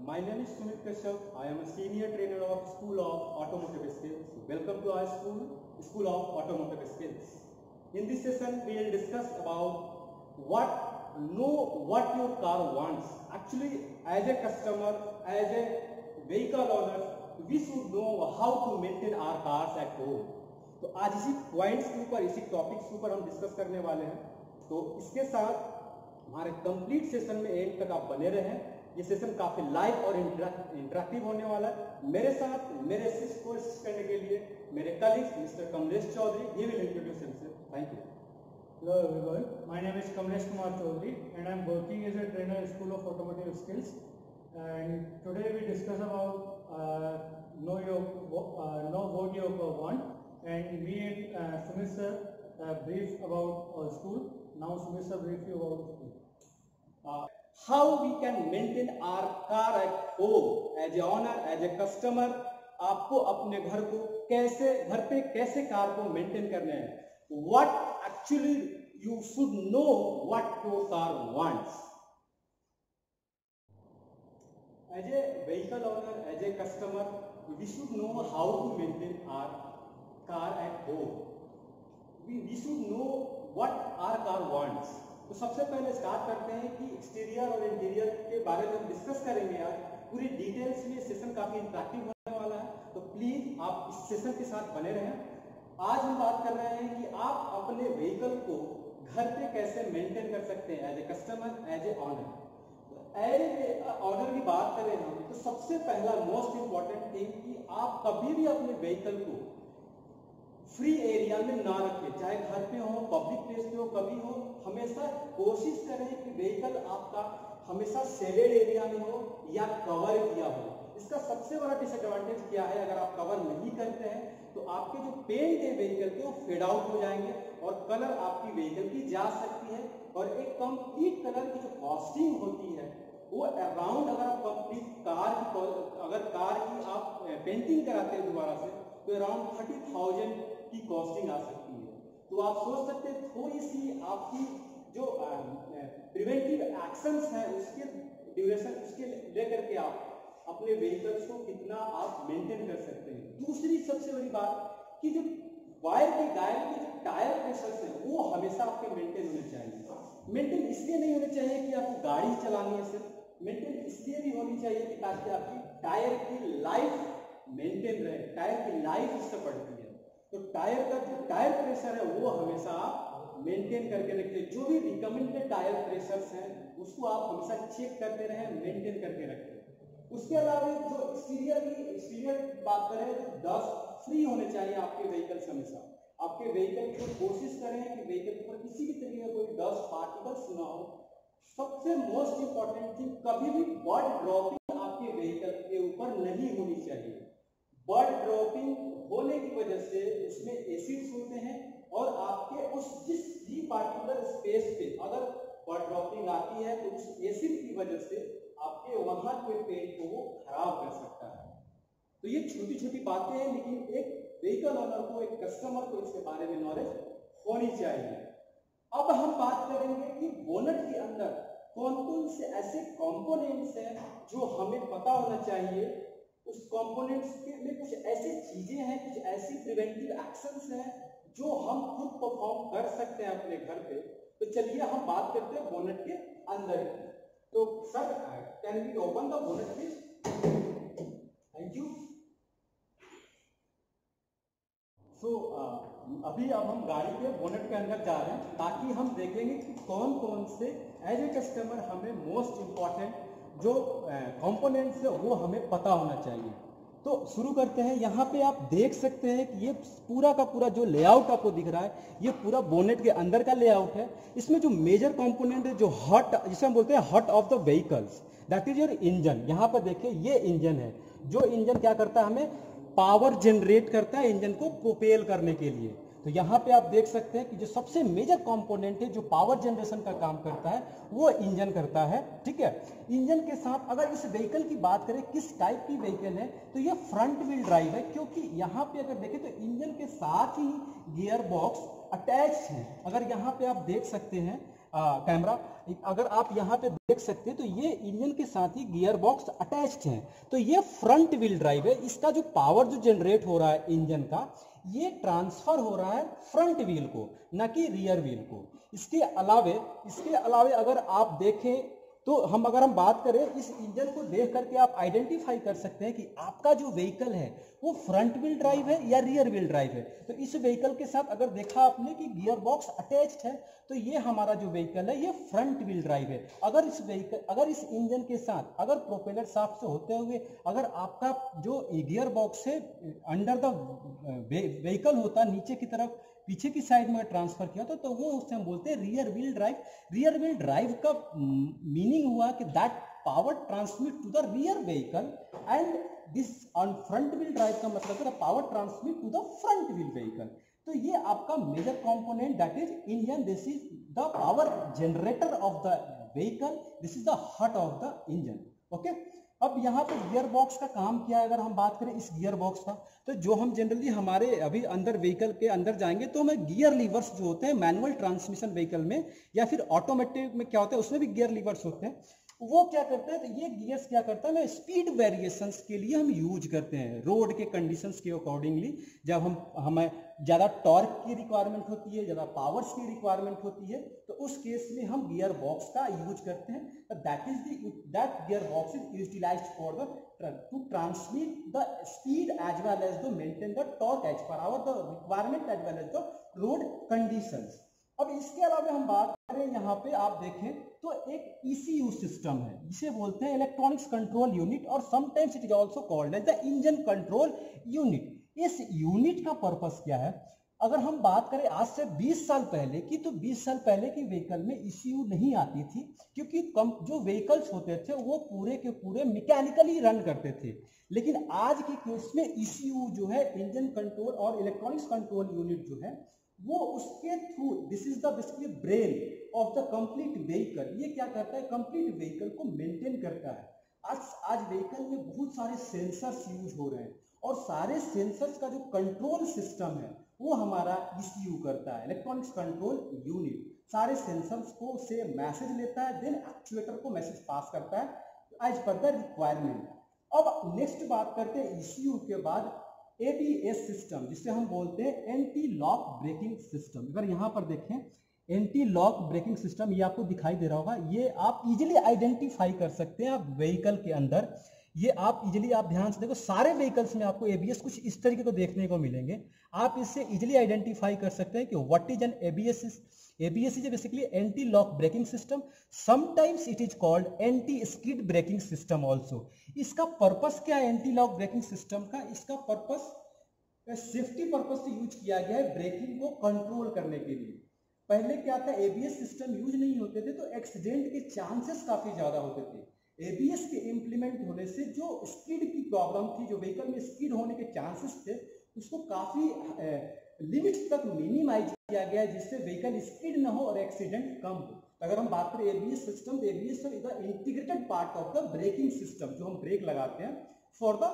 My name is Sumit Kashyap. I am a senior trainer of School of Automotive Skills. Welcome to our School of Automotive Skills. In this session, we will discuss about what your car wants. Actually, as a customer, as a vehicle owner, we should know how to maintain our cars at home. तो आज इसी points के ऊपर, इसी topics के ऊपर हम discuss करने वाले हैं. तो इसके साथ हमारे कंप्लीट सेशन में एंड तक आप बने रहें. ये सेशन काफी लाइव और इंटरेक्टिव होने वाला है. मेरे साथ मेरे असिस्ट को असिस्ट करने के लिए मेरे colleague mister Kamlesh Chaudhary, he will introduce himself. Thank you. Hello everyone, my name is Kamlesh Kumar Chaudhary and I am working as a trainer at School of Automotive Skills. And today we discuss about know what you want, and me and Sumit sir brief about our school. Now Sumit sir brief you about school. How we can maintain our car at home as a owner, as a customer. आपको अपने घर पे कैसे car को maintain करना है. What actually you should know what your car wants. As a vehicle owner, as a customer, we should know how to maintain our car at home. We should know what our car wants. तो सबसे पहले start करते हैं कि exterior और interior के बारे में हम डिस्कस करेंगे. आज पूरी डिटेल्स में सेशन काफी इंटरेक्टिव होने वाला है, तो प्लीज आप इस सेशन के साथ बने रहें. आज हम बात कर रहे हैं कि आप अपने व्हीकल को घर पे कैसे मेंटेन कर सकते हैं as a customer, as a owner. As a owner की बात करें हम, तो सबसे पहला मोस्ट इंपॉर्टेंट थिंग कि आप कभी भी अपने व्हीकल को फ्री एरिया में ना रखें. चाहे घर पे हो, पब्लिक प्लेस पे हो, कभी हो, हमेशा कोशिश करें कि व्हीकल आपका हमेशा शेडेड एरिया में हो या कवर किया हो. इसका सबसे बड़ा डिसएडवांटेज क्या है, अगर आप कवर नहीं करते हैं तो आपके जो पेंट है व्हीकल के वो फेड आउट हो जाएंगे और कलर आपकी व्हीकल की जा सकती है. और एक कंप्लीट कलर की जो कॉस्टिंग होती है वो अराउंड, अगर आप कंप्लीट कार की आप पेंटिंग कराते हैं दोबारा से, तो अराउंड 30,000 की कॉस्टिंग आ सकती है. तो आप सोच सकते हैं थोड़ी सी आपकी जो प्रिवेंटिव एक्शंस हैं उसके ड्यूरेशन, उसके लेकर के आप अपने व्हीकल्स को कितना आप मेंटेन कर सकते हैं. दूसरी सबसे बड़ी बात कि जो वायर के गायर के जो टायर प्रेशर्स हैं वो हमेशा आपके मेंटेन होने चाहिए. मेंटेन इसलिए नहीं होने चाहिए कि आपको गाड़ी चलानी है, सिर्फ मेंटेन इसलिए भी होनी चाहिए कि ताकि आपकी टायर की लाइफ मेंटेन रहे. टायर की लाइफ इससे बढ़ती है, तो टायर का जो टायर प्रेशर है वो हमेशा आप मेंटेन करके रखिए. जो भी रिकमेंडेड टायर प्रेशर्स हैं उसको आप हमेशा चेक करते रहें, मेंटेन करके रखें. उसके अलावा जो एक्सटीरियर बात करें तो डस्ट फ्री होने चाहिए आपके व्हीकल्स. हमेशा आपके व्हीकल को कोशिश करें कि व्हीकल पर किसी भी तरीके का कोई डस्ट पार्टिकल्स ना हो. सबसे मोस्ट इंपॉर्टेंट थिंग, कभी भी बर्ड ड्रॉपिंग आपके व्हीकल के ऊपर नहीं होनी चाहिए. बर्ड ड्रॉपिंग होने की वजह से उसमें एसिड्स होते हैं और आपके उस जिस भी पार्टिकुलर स्पेस पे अगर बर्ड ड्रॉपिंग आती है तो उस एसिड की वजह से आपके वहां के पेंट को वो खराब कर सकता है. तो ये छोटी छोटी बातें हैं, लेकिन एक व्हीकल ओनर को, एक कस्टमर को इसके बारे में नॉलेज होनी चाहिए. अब हम बात करेंगे कि बोनट के अंदर कौन कौन से ऐसे कंपोनेंट्स हैं जो हमें पता होना चाहिए. उस कंपोनेंट्स में कुछ ऐसी चीजें हैं, कुछ ऐसी प्रिवेंटिव एक्शंस हैं जो हम खुद परफॉर्म कर सकते हैं अपने घर पे. तो चलिए हम बात करते हैं बोनट के अंदर की. तो sir, can we open the bonnet please? Thank you. So अभी अब हम गाड़ी के बोनट के अंदर जा रहे हैं ताकि हम देखेंगे कि कौन कौन से एज ए कस्टमर हमें मोस्ट इम्पॉर्टेंट जो कंपोनेंट्स है वो हमें पता होना चाहिए. तो शुरू करते हैं. यहाँ पे आप देख सकते हैं कि ये पूरा का पूरा जो लेआउट आपको दिख रहा है ये पूरा बोनेट के अंदर का लेआउट है. इसमें जो मेजर कंपोनेंट है, जो हॉट, जिसे हम बोलते हैं hot of the vehicles, that is your engine. यहाँ पर देखिए ये इंजन है. जो इंजन क्या करता है, हमें पावर जनरेट करता है इंजन को प्रोपेल करने के लिए. तो यहाँ पे आप देख सकते हैं कि जो सबसे मेजर कंपोनेंट है जो पावर जनरेशन का काम करता है वो इंजन करता है. ठीक है. इंजन के साथ अगर इस व्हीकल की बात करें किस टाइप की व्हीकल है तो ये फ्रंट व्हील ड्राइव है, क्योंकि यहाँ पे अगर देखें तो इंजन के साथ ही गियर बॉक्स अटैच है. अगर यहाँ पे आप देख सकते हैं कैमरा, अगर आप यहाँ पे देख सकते हैं तो ये इंजन के साथ ही गियर बॉक्स अटैच्ड है। तो ये फ्रंट व्हील ड्राइव है। इसका जो पावर जो जनरेट हो रहा है इंजन का, ये ट्रांसफर हो रहा है फ्रंट व्हील को, ना कि रियर व्हील को। इसके अलावे अगर आप देखें तो अगर हम बात करें, इस इंजन को देख करके आप आइडेंटिफाई कर सकते हैं कि आपका जो व्हीकल है वो फ्रंट व्हील ड्राइव है या रियर व्हील ड्राइव है। तो इस व्हीकल के साथ अगर देखा आपने कि गियर बॉक्स अटैच्ड है, तो ये हमारा जो व्हीकल है ये फ्रंट व्हील ड्राइव है। अगर इस इंजन के साथ अगर प्रोपेलर शाफ्ट से होते हुए अगर आपका जो गियर बॉक्स है अंडर द व्हीकल होता, नीचे की तरफ पीछे की साइड में ट्रांसफर किया तो वो उससे हम बोलते हैं rear wheel drive. Rear wheel drive का मीनिंग हुआ कि that power transmit to the rear vehicle, and this on front wheel drive का मतलब है power transmit to the front wheel vehicle. तो ये आपका major component that is engine, this is the power generator of the vehicle, this is the heart of the engine. Okay, अब यहाँ पे gear box का काम क्या है, अगर हम बात करें इस गियर बॉक्स का, तो जो हम जनरली हमारे अभी अंदर व्हीकल के अंदर जाएंगे तो हमें गियर लीवर्स जो होते हैं मैनुअल ट्रांसमिशन व्हीकल में या फिर ऑटोमेटिक में क्या होता है, उसमें भी गियर लीवर्स होते हैं। वो क्या करते हैं, तो ये गियर्स क्या करता है, मैं स्पीड वेरिएशंस के लिए हम यूज करते हैं रोड के कंडीशंस के अकॉर्डिंगली। जब हमें ज़्यादा टॉर्क की रिक्वायरमेंट होती है, ज़्यादा पावर्स की रिक्वायरमेंट होती है, तो उस केस में हम गियर बॉक्स का यूज करते हैं। That gear box is utilised for the to transmit the speed as well as the maintain the torque as per our the requirement as well as the road conditions. अब इसके अलावा हम बात करें, यहाँ पे आप देखें तो एक ECU सिस्टम है जिसे बोलते हैं इलेक्ट्रॉनिक्स कंट्रोल यूनिट, और sometimes it is also called as the engine control unit. इस यूनिट का पर्पस क्या है, अगर हम बात करें आज से 20 साल पहले की, तो 20 साल पहले की व्हीकल में ECU नहीं आती थी, क्योंकि जो व्हीकल्स होते थे वो पूरे के पूरे मैकेनिकली रन करते थे। लेकिन आज के केस में ECU जो है, इंजन कंट्रोल और इलेक्ट्रॉनिक्स कंट्रोल यूनिट जो है, वो उसके through, this is the basically brain of the complete vehicle. ये क्या करता है, कंप्लीट व्हीकल को मेंटेन करता है। आज व्हीकल में बहुत सारे सेंसर्स यूज हो रहे हैं, और सारे सेंसर्स का जो कंट्रोल सिस्टम है वो हमारा ECU करता है, इलेक्ट्रॉनिक्स कंट्रोल यूनिट। सारे सेंसर्स को से मैसेज लेता है, देन एक्चुएटर को मैसेज पास करता है एज पर द रिक्वायरमेंट। अब नेक्स्ट बात करते हैं ECU के बाद ABS सिस्टम, जिसे हम बोलते हैं एंटी लॉक ब्रेकिंग सिस्टम। अगर यहाँ पर देखें एंटी लॉक ब्रेकिंग सिस्टम, ये आपको दिखाई दे रहा होगा, ये आप इजीली आइडेंटिफाई कर सकते हैं आप व्हीकल के अंदर। ये आप इजीली, आप ध्यान से देखो, सारे व्हीकल्स में आपको ABS कुछ इस तरीके को देखने को मिलेंगे। आप इससे इजीली आइडेंटिफाई कर सकते हैं कि what is an ABS। ABS is basically anti-lock braking system. Sometimes it is called anti-skid braking system also. इसका पर्पस क्या है एंटी लॉक ब्रेकिंग सिस्टम का? इसका पर्पस सेफ्टी पर्पस से यूज किया गया है, ब्रेकिंग को कंट्रोल करने के लिए। पहले क्या था, ABS सिस्टम यूज नहीं होते थे तो एक्सीडेंट के चांसेस काफी ज्यादा होते थे। ABS के इम्प्लीमेंट होने से जो स्किड की प्रॉब्लम थी, जो व्हीकल में स्किड होने के चांसेस थे, उसको काफी लिमिट्स तक मिनिमाइज किया गया है, जिससे व्हीकल स्किड न हो और एक्सीडेंट कम हो। अगर हम बात करें ABS सिस्टम, तो ABS is the integrated part of the braking system, जो हम ब्रेक लगाते हैं फॉर द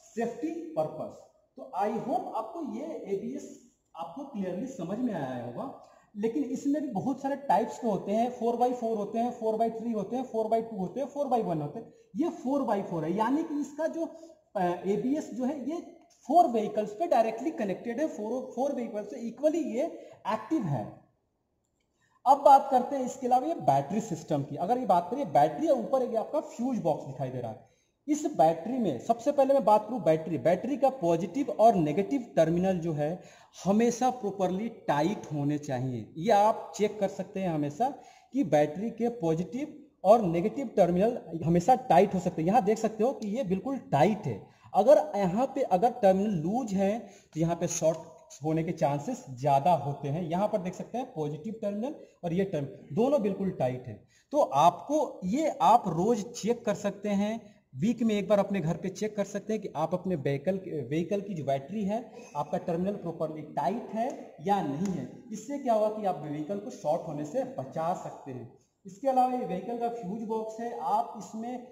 सेफ्टी पर्पस। तो आई होप आपको ये ABS आपको क्लियरली समझ में आया होगा। लेकिन इसमें भी बहुत सारे टाइप्स के होते हैं, 4x4 होते हैं, 4x3 होते हैं, 4x2 होते हैं, 4x1 होते हैं। ये 4x4 है, यानी कि इसका जो ABS जो है ये 4 व्हीकल्स पे डायरेक्टली कनेक्टेड है, 4 व्हीकल्स से इक्वली ये एक्टिव है। अब बात करते हैं इसके अलावा ये बैटरी सिस्टम की। अगर ये बात करें बैटरी, या ऊपर एक आपका फ्यूज बॉक्स दिखाई दे रहा है। इस बैटरी में सबसे पहले मैं बात करूं बैटरी का पॉजिटिव और नेगेटिव टर्मिनल जो है हमेशा प्रॉपरली टाइट होने चाहिए। ये आप चेक कर सकते हैं हमेशा कि बैटरी के पॉजिटिव और नेगेटिव टर्मिनल हमेशा टाइट हो सकते हैं। यहाँ देख सकते हो कि ये बिल्कुल टाइट है। अगर यहाँ पे अगर टर्मिनल लूज है तो यहाँ पे शॉर्ट होने के चांसेस ज्यादा होते हैं। यहाँ पर देख सकते हैं पॉजिटिव टर्मिनल और ये टर्मिनल दोनों बिल्कुल टाइट है। तो आपको ये आप रोज चेक कर सकते हैं, वीक में एक बार अपने घर पे चेक कर सकते हैं कि आप अपने व्हीकल की जो बैटरी है आपका टर्मिनल प्रॉपरली टाइट है या नहीं है। इससे क्या होगा कि आप व्हीकल को शॉर्ट होने से बचा सकते हैं। इसके अलावा ये व्हीकल का फ्यूज बॉक्स है, आप इसमें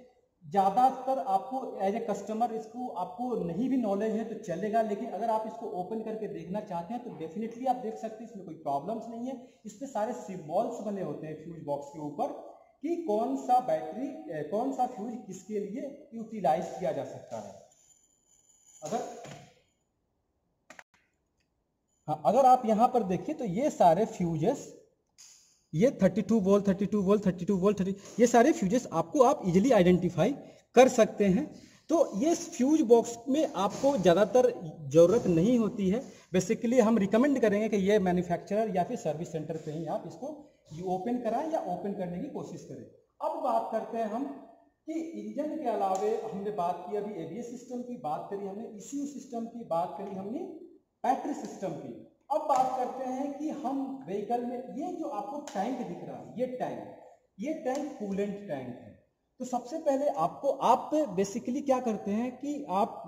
ज़्यादातर आपको एज ए कस्टमर इसको आपको नहीं भी नॉलेज है तो चलेगा, लेकिन अगर आप इसको ओपन करके देखना चाहते हैं तो डेफिनेटली आप देख सकते हैं, इसमें कोई प्रॉब्लम्स नहीं है। इस पे सारे सिम्बॉल्स बने होते हैं फ्यूज बॉक्स के ऊपर कि कौन सा बैटरी कौन सा फ्यूज किसके लिए यूटिलाइज किया जा सकता है। अगर आप यहाँ पर देखिए तो ये सारे फ्यूजेस, ये 32 वोल्ट 32 वोल्ट 32 वोल्ट ये सारे फ्यूजेस आपको आप इजीली आइडेंटिफाई कर सकते हैं। तो ये फ्यूज बॉक्स में आपको ज़्यादातर ज़रूरत नहीं होती है। बेसिकली हम रिकमेंड करेंगे कि ये मैन्युफैक्चरर या फिर सर्विस सेंटर पे ही आप इसको ओपन कराएं या ओपन करने की कोशिश करें। अब बात करते हैं हम कि इंजन के अलावे हमने बात की, अभी एबीएस सिस्टम की बात करी हमने, ईसीयू सिस्टम की बात करी हमने, बैटरी सिस्टम की। अब बात करते हैं कि हम व्हीकल में ये जो आपको टैंक दिख रहा है, ये टैंक कूलेंट टैंक है। तो सबसे पहले आप बेसिकली क्या करते हैं कि आप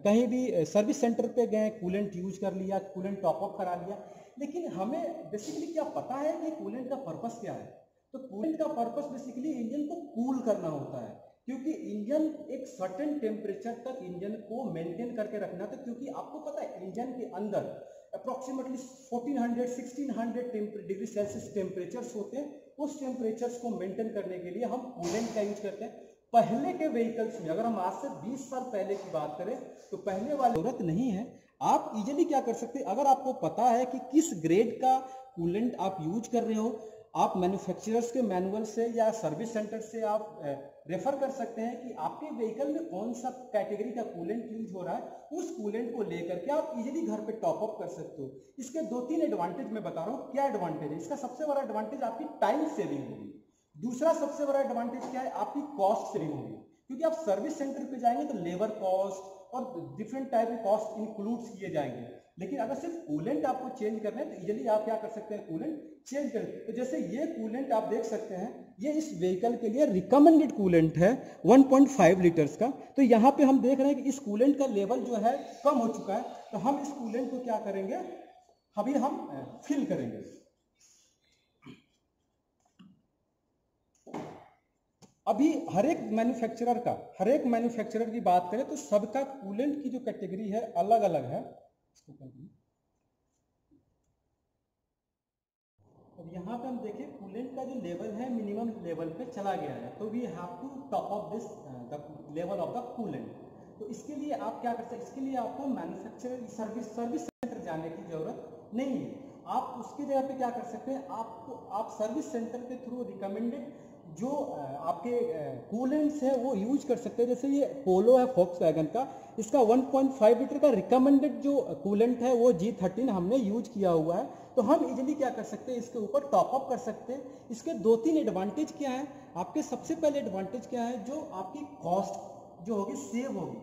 कहीं भी सर्विस सेंटर पे गए, कूलेंट यूज कर लिया, कूलेंट टॉपअप करा लिया, लेकिन हमें बेसिकली क्या पता है कि कूलेंट का पर्पस क्या है। तो कूलेंट का पर्पस बेसिकली इंजन को कूल करना होता है, क्योंकि इंजन एक सर्टेन टेम्परेचर तक इंजन को मेंटेन करके रखना था। क्योंकि आपको पता है इंजन के अंदर अप्रोक्सीमेटली 1400-1600 डिग्री सेल्सियस टेम्परेचर्स होते हैं। उस टेम्परेचर्स को मेंटेन करने के लिए हम कूलेंट का यूज करते हैं। पहले के व्हीकल्स में, अगर हम आज से 20 साल पहले की बात करें तो पहले वाली जरूरत नहीं है। आप इजीली क्या कर सकते हैं, अगर आपको पता है कि किस ग्रेड का कूलेंट आप यूज कर रहे हो, आप मैन्युफैक्चरर्स के मैनुअल से या सर्विस सेंटर से आप रेफर कर सकते हैं कि आपके व्हीकल में कौन सा कैटेगरी का कूलेंट यूज हो रहा है। उस कूलेंट को लेकर के आप इजीली घर पे टॉप अप कर सकते हो। इसके 2-3 एडवांटेज मैं बता रहा हूँ। क्या एडवांटेज है इसका? सबसे बड़ा एडवांटेज आपकी टाइम सेविंग होगी। दूसरा सबसे बड़ा एडवांटेज क्या है? आपकी कॉस्ट सेविंग होगी, क्योंकि आप सर्विस सेंटर पे जाएंगे तो लेबर कॉस्ट और डिफरेंट टाइप के कॉस्ट इंक्लूड किए जाएंगे। लेकिन अगर सिर्फ कूलेंट आपको चेंज करना है तो इजीली आप क्या कर सकते हैं, कूलेंट चेंज करें। तो जैसे ये कूलेंट आप देख सकते हैं, ये इस व्हीकल के लिए रिकमेंडेड कूलेंट है 1.5 लीटर्स का। तो यहाँ पे हम देख रहे हैं कि इस कूलेंट का लेवल जो है कम हो चुका है। तो हम इस कूलेंट को क्या करेंगे, अभी हम फिल करेंगे। अभी हर एक मैन्युफैक्चरर की बात करें तो सबका कूलेंट की जो कैटेगरी है अलग अलग है। अब यहाँ पे हम देखें कूलेंट का जो लेवल है मिनिमम लेवल पे चला गया है, तो we have to top up this the level of the coolant. तो इसके लिए आप क्या कर सकते हैं, इसके लिए आपको मैन्युफैक्चरर सर्विस सेंटर जाने की जरूरत नहीं है। आप उसकी जगह पे क्या कर सकते हैं, आप सर्विस सेंटर के थ्रू रिकमेंडेड जो आपके कूलेंट्स है वो यूज कर सकते हैं। जैसे ये पोलो है वोक्सवैगन का, इसका 1.5 लीटर का रिकमेंडेड जो कूलेंट है वो G13 हमने यूज किया हुआ है। तो हम इजीली क्या कर सकते हैं, इसके ऊपर टॉप अप कर सकते हैं। इसके 2-3 एडवांटेज क्या है आपके? सबसे पहले एडवांटेज क्या है, जो आपकी कॉस्ट जो होगी सेव होगी।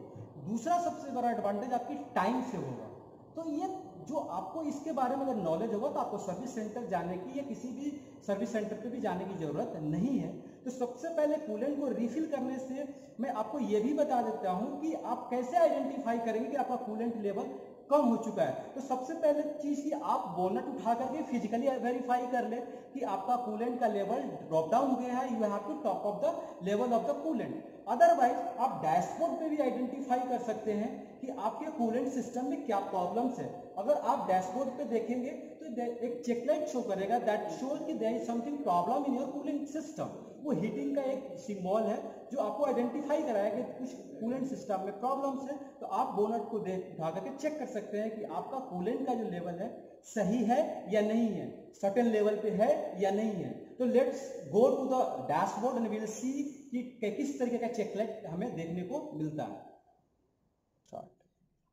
दूसरा सबसे बड़ा एडवांटेज आपकी टाइम सेव होगा। तो ये जो आपको इसके बारे में अगर नॉलेज होगा तो आपको सर्विस सेंटर जाने की या किसी भी सर्विस सेंटर पे भी जाने की जरूरत नहीं है। तो सबसे पहले कूलेंट को रिफिल करने से मैं आपको ये भी बता देता हूँ कि आप कैसे आइडेंटिफाई करेंगे कि आपका कूलेंट लेवल कम हो चुका है। तो सबसे पहले चीज कि आप बोनट उठा करके फिजिकली वेरीफाई कर ले कि आपका कूलेंट का लेवल ड्रॉप डाउन हो गया है। You have to top up the level of the coolant. Otherwise आप डैशबोर्ड पे भी आइडेंटिफाई कर सकते हैं कि आपके कूलेंट सिस्टम में क्या प्रॉब्लम्स है। अगर आप डैशबोर्ड पे देखेंगे तो एक चेकलाइट शो करेगा दैट शोज कि there is something problem in your coolant system. वो हीटिंग का एक सिंबल है जो आपको आइडेंटिफाई कराया कि कुछ कूलेंट सिस्टम में प्रॉब्लम्स है। तो आप बोनट को उठा करके चेक कर सकते हैं कि आपका कूलेंट का जो लेवल है सही है या नहीं है, सर्टेन लेवल पे है या नहीं है। तो let's go to the dashboard and we will see कि किस तरीके का चेकलाइट हमें देखने को मिलता है।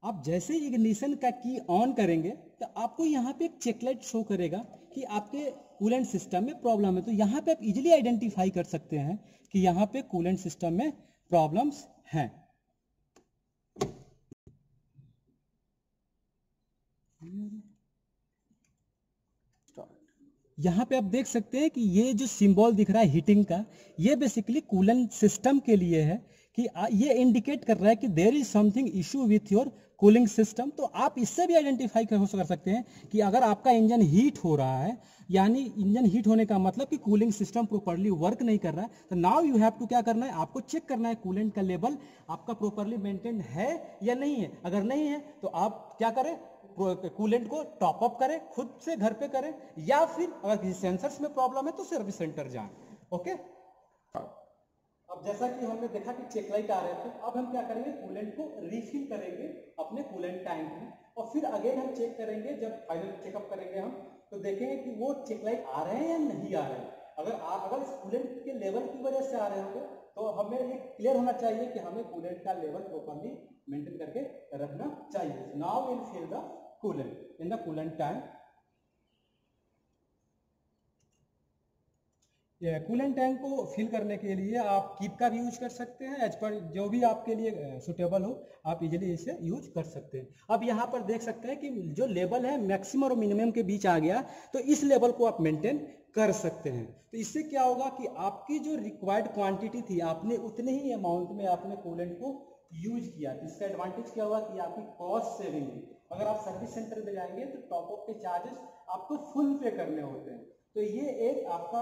आप जैसे इग्निशन का की ऑन करेंगे तो आपको यहाँ पे एक चेकलाइट शो करेगा कि आपके कूलेंट सिस्टम में प्रॉब्लम है। तो यहाँ पे आप इजीली आइडेंटिफाई कर सकते हैं कि यहाँ पे कूलेंट सिस्टम में प्रॉब्लम्स हैं। यहाँ पे आप देख सकते हैं कि ये जो सिंबल दिख रहा है हीटिंग का, ये बेसिकली कूलेंट सिस्टम के लिए है कि ये इंडिकेट कर रहा है कि there is something issue with your cooling system. तो आप इससे भी आइडेंटिफाई कर सकते हैं कि अगर आपका इंजन हीट हो रहा है, यानी इंजन हीट होने का मतलब कि कूलिंग सिस्टम प्रॉपर्ली वर्क नहीं कर रहा है, तो नाउ यू हैव टू क्या करना है, आपको चेक करना है कूलेंट का लेवल आपका प्रॉपर्ली मेंटेन है या नहीं है। अगर नहीं है तो आप क्या करें, कूलेंट को टॉप अप करें, खुद से घर पे करें, या फिर अगर किसी सेंसर्स में प्रॉब्लम है तो सर्विस सेंटर जाएं। ओके, अब जैसा कि हमने देखा कि चेक लाइट आ रहे थे, अब हम क्या करेंगे, कूलेंट को रिफिल करेंगे अपने कूलेंट टैंक में, और फिर अगेन हम चेक करेंगे, जब फाइनल चेकअप करेंगे हम तो देखेंगे कि वो चेक लाइट आ रहे हैं या नहीं आ रहे हैं। अगर कूलेंट के लेवल की वजह से आ रहे होंगे तो हमें ये क्लियर होना चाहिए कि हमें कूलेंट का लेवल प्रॉपर्ली मेंटेन करके रखना चाहिए। Now will fill the coolant in the coolant tank. Coolant tank को फिल करने के लिए आप कीप का भी यूज कर सकते हैं, एज पर जो भी आपके लिए सुटेबल हो आप इजीली इसे यूज कर सकते हैं। अब यहाँ पर देख सकते हैं कि जो लेवल है मैक्सिमम और मिनिमम के बीच आ गया, तो इस लेवल को आप मेंटेन कर सकते हैं। तो इससे क्या होगा कि आपकी जो रिक्वायर्ड क्वांटिटी थी, आपने उतने ही अमाउंट में आपने कूलेंट को यूज किया। तो इसका एडवांटेज क्या हुआ कि आपकी कॉस्ट सेविंग हुई। अगर आप सर्विस सेंटर में जाएंगे तो टॉप अप के चार्जेस आपको फुल पे करने होते हैं। तो ये एक आपका,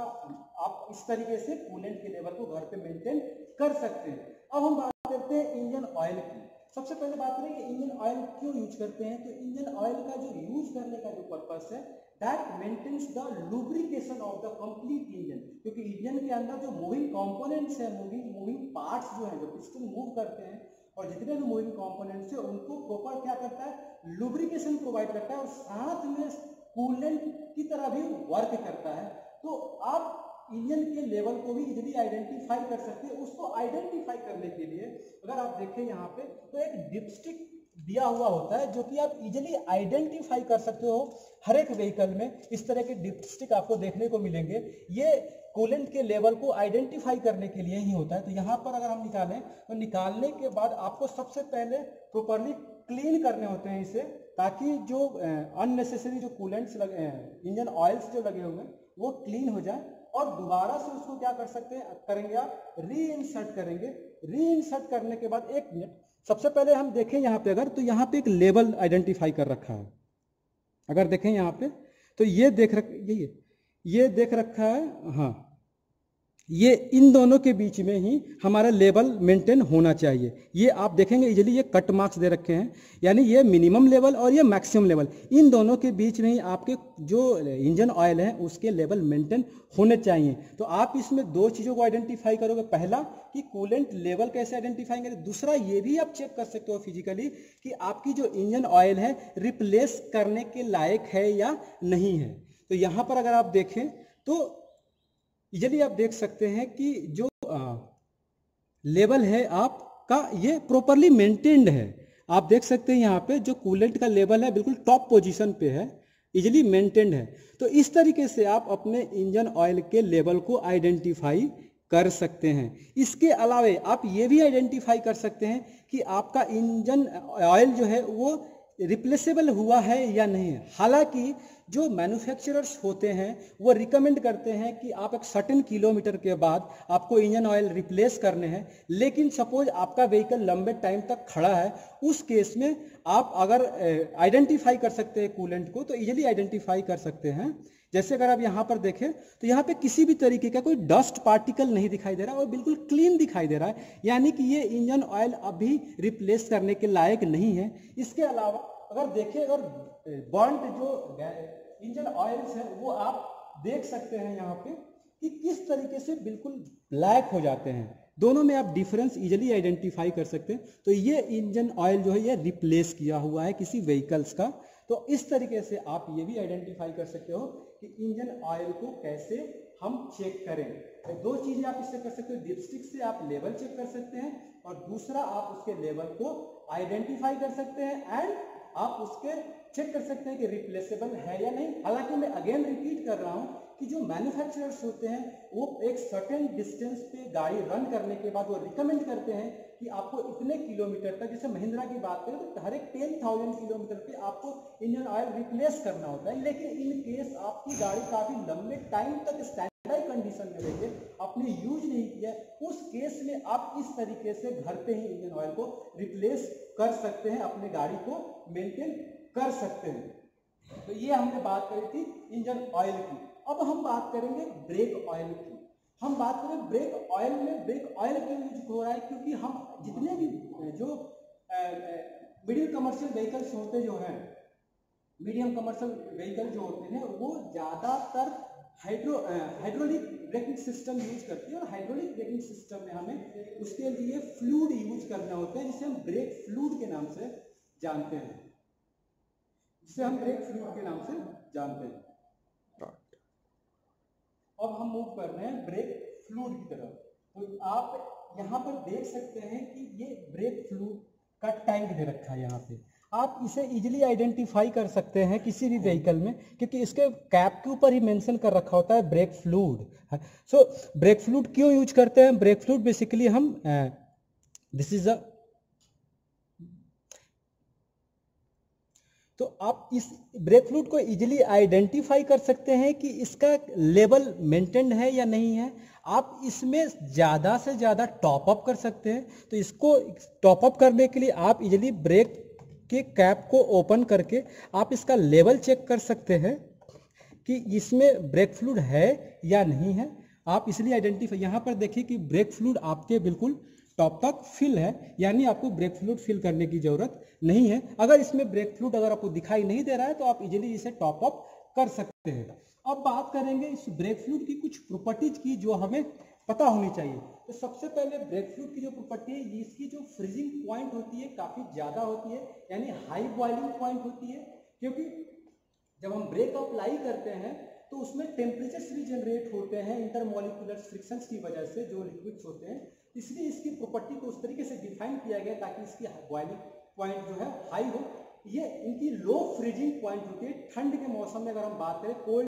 आप इस तरीके से कूलेंट के लेवल को घर पे मेंटेन कर सकते हैं। अब हम बात करते हैं इंजन ऑयल की। सबसे पहले बात करें कि इंजन ऑयल क्यों यूज करते हैं। तो इंजन ऑयल का जो यूज करने का जो पर्पस है, that maintains the lubrication of the complete engine. क्योंकि इंजन के अंदर जो मूविंग कंपोनेंट्स है, मूविंग पार्ट्स जो है, जो पिस्टन मूव करते हैं और जितने भी मूविंग कंपोनेंट्स है उनको प्रॉपर क्या करता है, लुब्रिकेशन प्रोवाइड करता है, और साथ में कूलेंट की तरह भी वर्क करता है। तो आप इंजन के लेवल को भी इजीली आइडेंटिफाई कर सकते हैं। उसको आइडेंटिफाई करने के लिए अगर आप देखें यहाँ पे तो एक डिपस्टिक दिया हुआ होता है जो कि आप इजीली आइडेंटिफाई कर सकते हो। हर एक व्हीकल में इस तरह के डिपस्टिक आपको देखने को मिलेंगे। ये कूलेंट के लेवल को आइडेंटिफाई करने के लिए ही होता है। तो यहाँ पर अगर हम निकालें तो निकालने के बाद आपको सबसे पहले प्रॉपर्ली क्लीन करने होते हैं इसे, ताकि जो अननेसेसरी जो कूलेंट्स लगे, इंजन ऑयल्स जो लगे हुए हैं वो क्लीन हो जाए, और दोबारा से उसको क्या कर सकते हैं, करेंगे आप रीइंसर्ट करेंगे। रीइंसर्ट करने के बाद एक मिनट, सबसे पहले हम देखें यहाँ पे, अगर तो यहाँ पे एक लेवल आइडेंटिफाई कर रखा है। अगर देखें यहाँ पे तो ये देख रखा है, हाँ, ये इन दोनों के बीच में ही हमारा लेवल मेंटेन होना चाहिए। ये आप देखेंगे इजीली ये कट मार्क्स दे रखे हैं, यानी ये मिनिमम लेवल और ये मैक्सिमम लेवल, इन दोनों के बीच में ही आपके जो इंजन ऑयल है उसके लेवल मेंटेन होने चाहिए। तो आप इसमें दो चीज़ों को आइडेंटिफाई करोगे, पहला कि कूलेंट लेवल कैसे आइडेंटिफाई करें, दूसरा ये भी आप चेक कर सकते हो फिजिकली कि आपकी जो इंजन ऑयल है रिप्लेस करने के लायक है या नहीं है। तो यहाँ पर अगर आप देखें तो इजीली आप देख सकते हैं कि जो लेवल है आपका ये प्रॉपरली मेंटेन्ड है। आप देख सकते हैं यहाँ पे जो कूलेंट का लेवल है बिल्कुल टॉप पोजीशन पे है, इजीली मेंटेन्ड है। तो इस तरीके से आप अपने इंजन ऑयल के लेवल को आइडेंटिफाई कर सकते हैं। इसके अलावा आप ये भी आइडेंटिफाई कर सकते हैं कि आपका इंजन ऑयल जो है वो रिप्लेसेबल हुआ है या नहीं है। हालांकि जो मैन्युफैक्चरर्स होते हैं वो रिकमेंड करते हैं कि आप एक सर्टेन किलोमीटर के बाद आपको इंजन ऑयल रिप्लेस करने हैं, लेकिन सपोज आपका व्हीकल लंबे टाइम तक खड़ा है, उस केस में आप अगर आइडेंटिफाई कर सकते हैं कूलेंट को तो इजीली आइडेंटिफाई कर सकते हैं। जैसे अगर आप यहाँ पर देखें तो यहाँ पे किसी भी तरीके का कोई डस्ट पार्टिकल नहीं दिखाई दे रहा और बिल्कुल क्लीन दिखाई दे रहा है, यानी कि ये इंजन ऑयल अभी रिप्लेस करने के लायक नहीं है। इसके अलावा अगर देखें, अगर बर्न्ड जो इंजन ऑयल्स है वो आप देख सकते हैं यहाँ पे कि किस तरीके से बिल्कुल ब्लैक हो जाते हैं। दोनों में आप डिफरेंस इजीली आइडेंटिफाई कर सकते हैं। तो ये इंजन ऑयल जो है ये रिप्लेस किया हुआ है किसी व्हीकल्स का। तो इस तरीके से आप ये भी आइडेंटिफाई कर सकते हो कि इंजन ऑयल को कैसे हम चेक करें। तो दो चीजें आप इससे कर सकते हो, डिपस्टिक से आप लेवल चेक कर सकते हैं और दूसरा आप उसके लेवल को आइडेंटिफाई कर सकते हैं एंड आप उसके चेक कर सकते हैं कि रिप्लेसेबल है या नहीं। हालांकि मैं अगेन रिपीट कर रहा हूं कि जो मैन्युफैक्चरर्स होते हैं वो एक सर्टेन डिस्टेंस पे गाड़ी रन करने के बाद वो रिकमेंड करते हैं कि आपको इतने किलोमीटर तक, जैसे महिंद्रा की बात करें तो हर एक 10,000 किलोमीटर पे आपको इंजन ऑयल रिप्लेस करना होता है। लेकिन इन केस आपकी गाड़ी काफी लंबे टाइम तक स्टैंड ड्राई कंडीशन में रहिए, आपने यूज नहीं किया, उस केस में आप इस तरीके से घर पे ही इंजन ऑयल को रिप्लेस कर सकते हैं, अपने गाड़ी को मेंटेन कर सकते हैं। तो ये हमने बात करी थी इंजन ऑयल की। अब हम बात करेंगे ब्रेक ऑयल की। हम बात करें ब्रेक ऑयल में, ब्रेक ऑयल क्यों यूज हो रहा है, क्योंकि हम जितने भी जो मिडिल कमर्शियल व्हीकल्स होते जो हैं, मीडियम कमर्शियल व्हीकल जो होते हैं, वो ज़्यादातर हाइड्रोलिक ब्रेकिंग सिस्टम यूज करती है, और हाइड्रोलिक ब्रेकिंग सिस्टम में हमें उसके लिए फ्लूइड यूज करना होता है, जिसे हम ब्रेक फ्लूइड के नाम से जानते हैं, जिसे हम ब्रेक फ्लूइड के नाम से जानते हैं। अब हम मूव कर रहे हैं ब्रेक फ्लूइड की तरफ। तो आप यहाँ पर देख सकते हैं कि ये ब्रेक फ्लूइड का टैंक दे रखा है यहाँ पे। आप इसे इजीली आइडेंटिफाई कर सकते हैं किसी भी व्हीकल में, क्योंकि इसके कैप के ऊपर ही मेंशन कर रखा होता है brake fluid. So brake fluid क्यों यूज करते हैं? ब्रेक फ्लूइड बेसिकली हम दिस इज अ, तो आप इस ब्रेक फ्लूइड को इजीली आइडेंटिफाई कर सकते हैं कि इसका लेवल मेंटेन्ड है या नहीं है। आप इसमें ज़्यादा से ज़्यादा टॉप अप कर सकते हैं। तो इसको टॉप अप करने के लिए आप इजीली ब्रेक के कैप को ओपन करके आप इसका लेवल चेक कर सकते हैं कि इसमें ब्रेक फ्लूइड है या नहीं है। आप इसलिए आइडेंटिफाई, यहाँ पर देखिए कि ब्रेक फ्लूइड आपके बिल्कुल टॉप तक फिल है, यानी आपको ब्रेक फ्लूइड फिल करने की जरूरत नहीं है। अगर इसमें ब्रेक फ्लूइड अगर आपको दिखाई नहीं दे रहा है तो आप इजीली इसे टॉप अप कर सकते हैं। अब बात करेंगे इस ब्रेक फ्लूइड की कुछ प्रॉपर्टीज की जो हमें पता होनी चाहिए। तो सबसे पहले ब्रेक फ्लूइड की जो प्रॉपर्टी है, इसकी जो फ्रीजिंग पॉइंट होती है काफी ज्यादा होती है, यानी हाई बॉइलिंग पॉइंट होती है, क्योंकि जब हम ब्रेक अप्लाई करते हैं तो उसमें टेम्परेचर्स भी जनरेट होते हैं इंटरमॉलिक्यूलर फ्रिक्शंस की वजह से, जो लिक्विड्स होते हैं। इसलिए इसकी प्रॉपर्टी को उस तरीके से डिफाइन किया गया ताकि इसकी बॉइलिंग पॉइंट जो है हाई हो। ये इनकी लो फ्रीजिंग पॉइंट होती है। ठंड के मौसम में अगर हम बात करें, कोल्ड